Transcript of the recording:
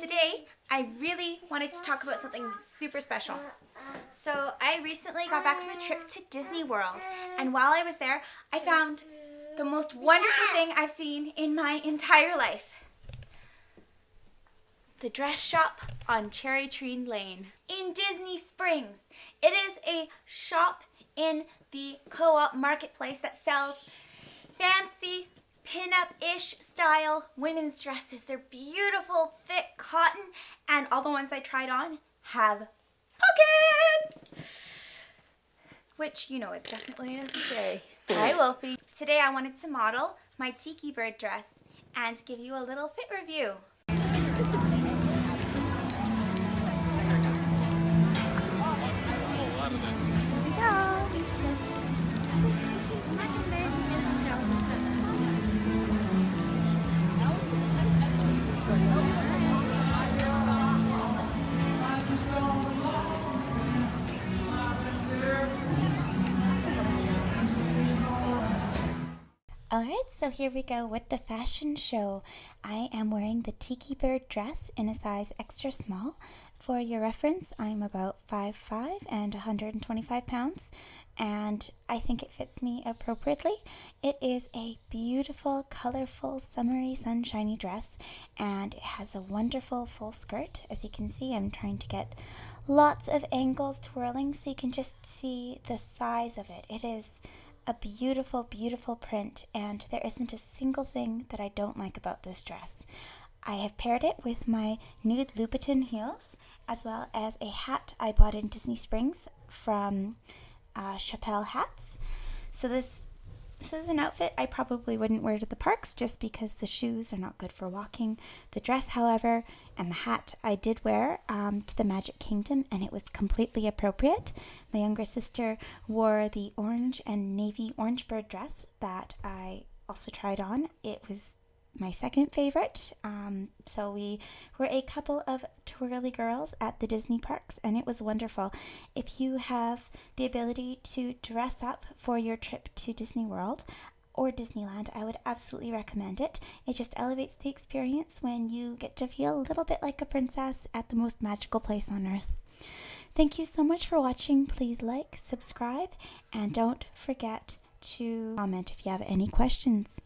Today, I really wanted to talk about something super special. So I recently got back from a trip to Disney World, and while I was there, I found the most wonderful thing I've seen in my entire life. The dress shop on Cherry Tree Lane in Disney Springs. It is a shop in the co-op marketplace that sells fancy pin-up-ish style women's dresses. They're beautiful, thick cotton, and all the ones I tried on have pockets, which you know is definitely necessary. Hi, Wolfie. Today I wanted to model my Tiki bird dress and give you a little fit review. Alright, so here we go with the fashion show. I am wearing the Tiki bird dress in a size extra small. For your reference, I'm about 5'5" and 125 pounds, and I think it fits me appropriately. It is a beautiful, colorful, summery, sunshiny dress, and it has a wonderful full skirt. As you can see, I'm trying to get lots of angles twirling so you can just see the size of it. It is a beautiful, beautiful print, and there isn't a single thing that I don't like about this dress. I have paired it with my nude Louboutin heels, as well as a hat I bought in Disney Springs from Chappelle Hats. So this is an outfit I probably wouldn't wear to the parks just because the shoes are not good for walking. The dress, however, and the hat I did wear to the Magic Kingdom, and it was completely appropriate. My younger sister wore the orange and navy orange bird dress that I also tried on. It was my second favorite. So we were a couple of twirly girls at the Disney parks, and it was wonderful. If you have the ability to dress up for your trip to Disney World or Disneyland, I would absolutely recommend it. It just elevates the experience when you get to feel a little bit like a princess at the most magical place on earth. Thank you so much for watching. Please like, subscribe, and don't forget to comment if you have any questions.